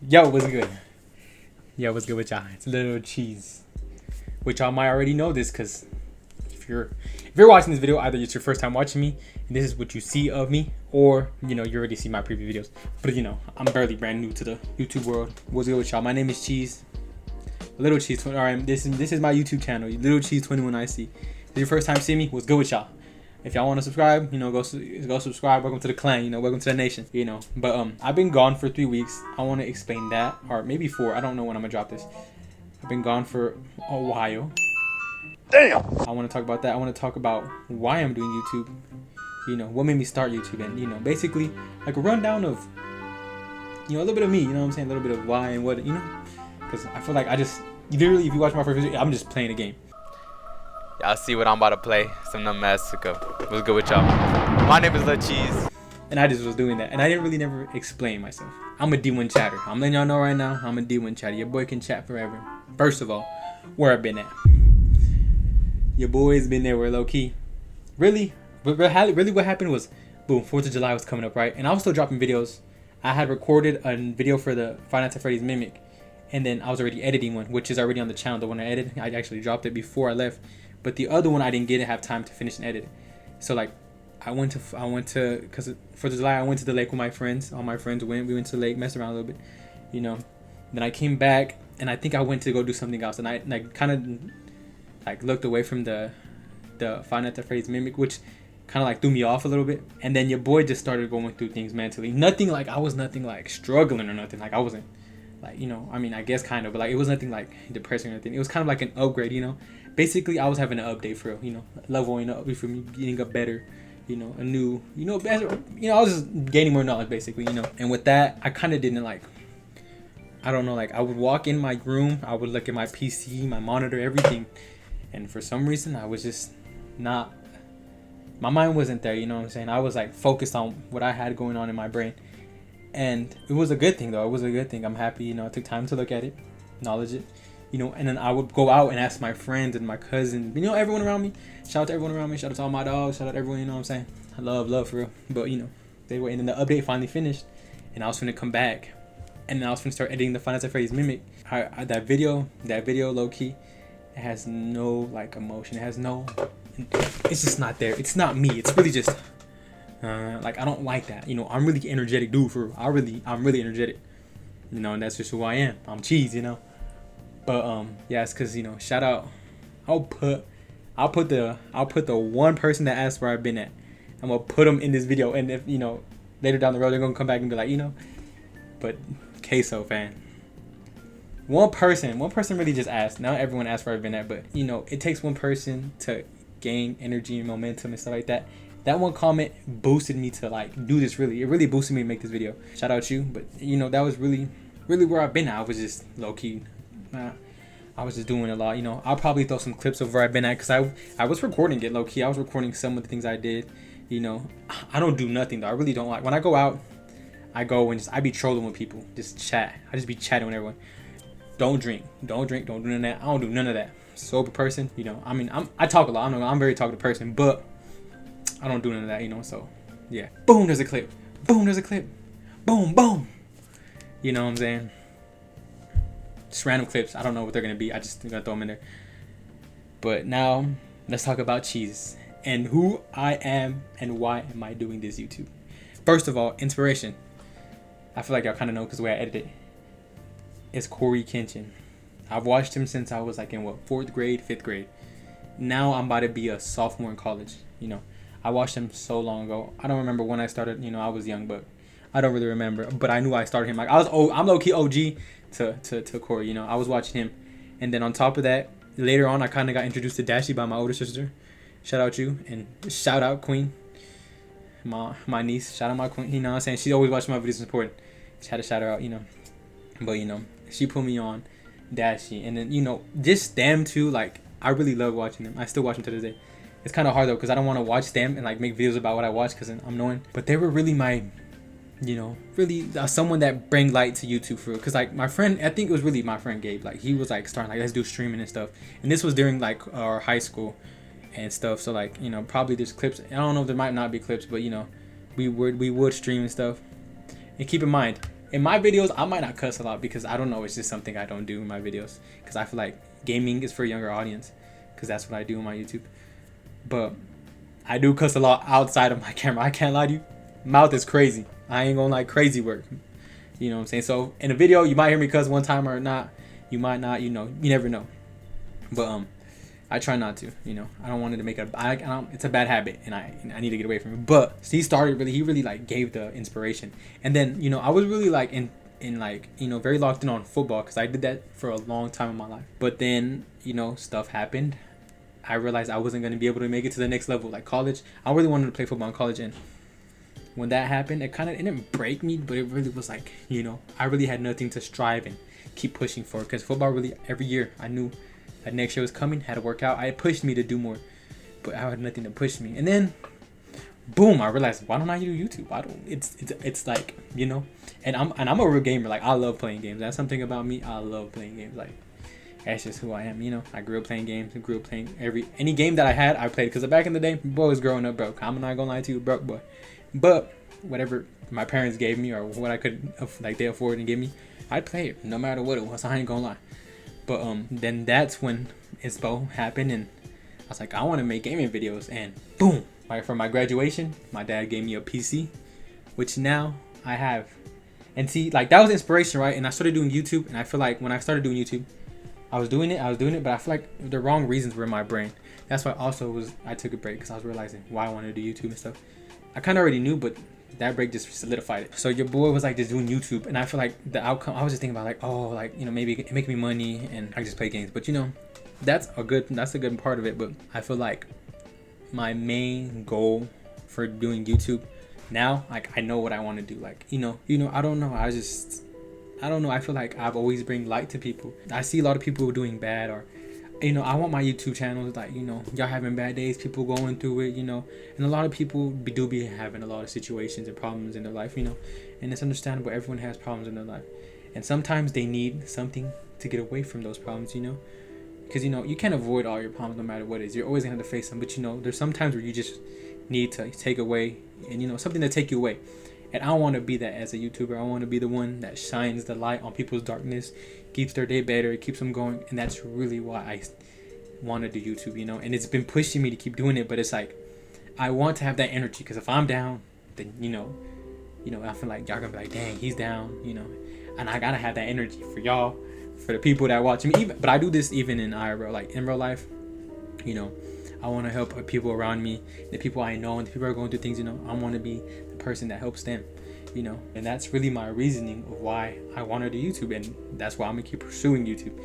Yo, what's good? Yo, what's good with y'all? It's Lilcheese, which y'all might already know this because if you're watching this video, either it's your first time watching me and this is what you see of me, or you already see my previous videos. But I'm barely brand new to the YouTube world. What's good with y'all? My name is Cheese, Lilcheese. All right, this is my YouTube channel, Lilcheese 21IC. If it's your first time seeing me, what's good with y'all? If y'all want to subscribe, go subscribe. Welcome to the clan, welcome to the nation, But I've been gone for 3 weeks. I want to explain that, or maybe 4. I don't know when I'm gonna drop this. I've been gone for a while. Damn. I want to talk about that. I want to talk about why I'm doing YouTube. What made me start YouTube, and basically like a rundown of a little bit of me. You know what I'm saying? A little bit of why and what because I feel like I just literally, if you watch my first video, I'm just playing a game. Y'all see what I'm about to play? Some numb Mexico. What's good with y'all? My name is Lilcheese. And I just was doing that. And I didn't really never explain myself. I'm a D1 chatter. I'm letting y'all know right now, I'm a D1 chatter. Your boy can chat forever. First of all, where I've been at. Your boy's been there, we're low key. Really what happened was, boom, 4th of July was coming up, right? And I was still dropping videos. I had recorded a video for the Five Nights at Freddy's Mimic. And then I was already editing one, which is already on the channel. The one I edited, I actually dropped it before I left. But the other one I didn't have time to finish and edit. So like I went to because 4th of July I went to the lake with my friends. All my friends went. We went to the lake, messed around a little bit, Then I came back and I think I went to go do something else. And I kind of looked away from the Five Nights at Freddy's Mimic, which kind of threw me off a little bit. And then your boy just started going through things mentally. Nothing like I was nothing like struggling or nothing. Like I wasn't I guess kind of, but it was nothing like depressing or anything. It was kind of like an upgrade, Basically, I was having an update for real, leveling up for me, getting up better, a new, better, I was just gaining more knowledge, basically, And with that, I kind of didn't I don't know, I would walk in my room, I would look at my PC, my monitor, everything, and for some reason, I was just not, my mind wasn't there, what I'm saying? I was focused on what I had going on in my brain. And it was a good thing, though. It was a good thing. I'm happy, I took time to look at it, acknowledge it, and then I would go out and ask my friends and my cousins, everyone around me. Shout out to everyone around me. Shout out to all my dogs. Shout out to everyone, what I'm saying? I love for real. But, they were, and then the update finally finished, and I was finna come back, and then I was finna start editing the Five Nights at Freddy's Mimic. That video, low key, it has no, emotion. It has no, it's just not there. It's not me. It's really just, I don't like that. I'm really energetic dude for real. I'm really energetic. And that's just who I am. I'm Cheese, But yeah, it's cause shout out. I'll put the one person that asked where I've been at. I'm gonna put them in this video, and if later down the road they're gonna come back and be like, But queso fan. One person really just asked. Not everyone asked where I've been at, but it takes one person to gain energy and momentum and stuff like that. That one comment boosted me to do this. It really boosted me to make this video. Shout out you. But that was really where I've been at. I was just low key. I was just doing a lot. I'll probably throw some clips of where I've been at, because I was recording it low key. I was recording some of the things I did. I don't do nothing though. I really don't when I go out. I go and I be trolling with people, just chat. I just be chatting with everyone. Don't drink. Don't do none of that. I don't do none of that. Sober person. I talk a lot. I'm a very talkative person, but I don't do none of that, so yeah. Boom, there's a clip. Boom, there's a clip. Boom, boom. You know what I'm saying? Just random clips. I don't know what they're gonna be. I just gonna throw them in there. But now, let's talk about Cheese and who I am and why am I doing this YouTube. First of all, inspiration. I feel like y'all kind of know because the way I edit it. It's Corey Kenshin. I've watched him since I was in 4th grade, 5th grade. Now I'm about to be a sophomore in college, I watched him so long ago. I don't remember when I started. I was young, but I don't really remember. But I knew I started him. I'm low key OG to Corey. I was watching him, and then on top of that, later on, I kind of got introduced to Dashi by my older sister. Shout out you, and shout out Queen, my niece. Shout out my Queen. You know what I'm saying? She always watches my videos and support. Just had to shout her out. But she put me on Dashi, and then just them too. I really love watching them. I still watch them to this day. It's kind of hard though, because I don't want to watch them and make videos about what I watch, because I'm annoying. But they were really my, really someone that bring light to YouTube for real. Because my friend, I think it was really my friend Gabe. He was starting let's do streaming and stuff. And this was during our high school and stuff. So probably there's clips. I don't know if there might not be clips, but we would stream and stuff. And keep in mind, in my videos, I might not cuss a lot because I don't know. It's just something I don't do in my videos because I feel like gaming is for a younger audience because that's what I do on my YouTube. But I do cuss a lot outside of my camera. I can't lie to you. Mouth is crazy. I ain't gonna lie, crazy work. You know what I'm saying? So in a video, you might hear me cuss one time or not. You might not. You know, you never know. But I try not to. You know, I don't want it to make it. It's a bad habit, and I need to get away from it. But he really like gave the inspiration. And then, you know, I was really like in like, you know, very locked in on football because I did that for a long time in my life. But then, you know, stuff happened. I realized I wasn't going to be able to make it to the next level, like college. I really wanted to play football in college, and when that happened, it didn't break me, but it really was like, you know, I really had nothing to strive and keep pushing for, because football really, every year I knew that next year was coming, had to work out. It pushed me to do more, but I had nothing to push me. And then boom, I realized, why don't I do YouTube? It's like, you know, and I'm a real gamer. Like, I love playing games. That's something about me. I love playing games. Like, that's just who I am, you know. I grew up playing games. I grew up playing any game that I had, I played. Because back in the day, boy was growing up broke. I'm not gonna lie to you, broke boy. But whatever my parents gave me or what I could, like, they afford and give me, I'd play it no matter what it was. I ain't gonna lie. But then that's when ISPO happened, and I was like, I want to make gaming videos, and boom! Right, for my graduation, my dad gave me a PC, which now I have. And see, like, that was inspiration, right? And I started doing YouTube, and I feel like when I started doing YouTube, I was doing it, but I feel like the wrong reasons were in my brain. That's why I took a break, because I was realizing why I wanted to do YouTube and stuff. I kind of already knew, but that break just solidified it. So your boy was like just doing YouTube, and I feel like the outcome, I was just thinking about like, oh, like, you know, maybe it make me money and I just play games. But you know, that's a good part of it. But I feel like my main goal for doing YouTube now, like, I know what I want to do. Like, you know, I don't know. I don't know. I feel like I've always bring light to people. I see a lot of people doing bad, or, you know, I want my YouTube channel, like, you know, y'all having bad days, people going through it, you know, and a lot of people do be having a lot of situations and problems in their life, you know, and it's understandable. Everyone has problems in their life, and sometimes they need something to get away from those problems, you know, because, you know, you can't avoid all your problems no matter what it is. You're always gonna have to face them, but, you know, there's some times where you just need to take away, and, you know, something to take you away. And I want to be that as a YouTuber. I want to be the one that shines the light on people's darkness, keeps their day better, keeps them going. And that's really why I want to do YouTube, you know. And it's been pushing me to keep doing it, but it's like, I want to have that energy, because if I'm down, then, you know, I feel like y'all gonna be like, dang, he's down, you know. And I gotta have that energy for y'all, for the people that watch me. But I do this even in IRL, like in real life, you know. I want to help people around me, the people I know, and the people who are going through things, you know. I want to be the person that helps them, you know. And that's really my reasoning of why I want to do YouTube, and that's why I'm gonna keep pursuing YouTube.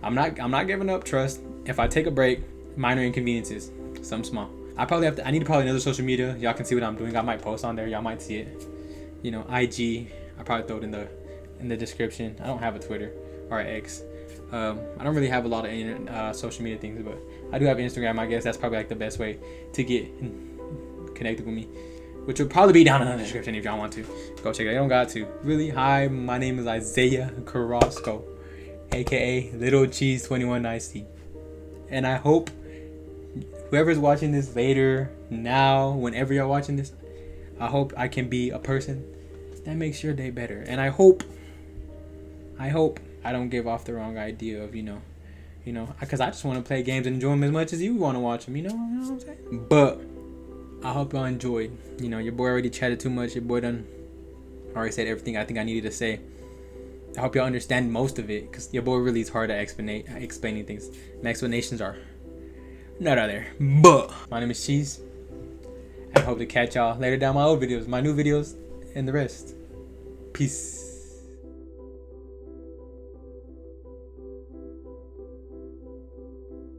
I'm not giving up. Trust. If I take a break, minor inconveniences, some small. I need to probably another social media. Y'all can see what I'm doing. I might post on there. Y'all might see it. You know, IG. I probably throw it in the description. I don't have a Twitter or an X. I don't really have a lot of social media things, but I do have Instagram. I guess that's probably like the best way to get connected with me, which will probably be down in the description if y'all want to. Go check it out. You don't got to. Really, hi, my name is Isaiah Carrasco, aka Lilcheese 2190. And I hope whoever's watching this later, now, whenever you're watching this, I hope I can be a person that makes your day better. And I hope I don't give off the wrong idea of, you know, because I just want to play games and enjoy them as much as you want to watch them, you know what I'm saying? But I hope y'all enjoyed. You know, your boy already chatted too much. Your boy done already said everything I think I needed to say. I hope y'all understand most of it, because your boy really is hard at explaining things. My explanations are not out there. But my name is Cheese. I hope to catch y'all later down my old videos, my new videos, and the rest. Peace.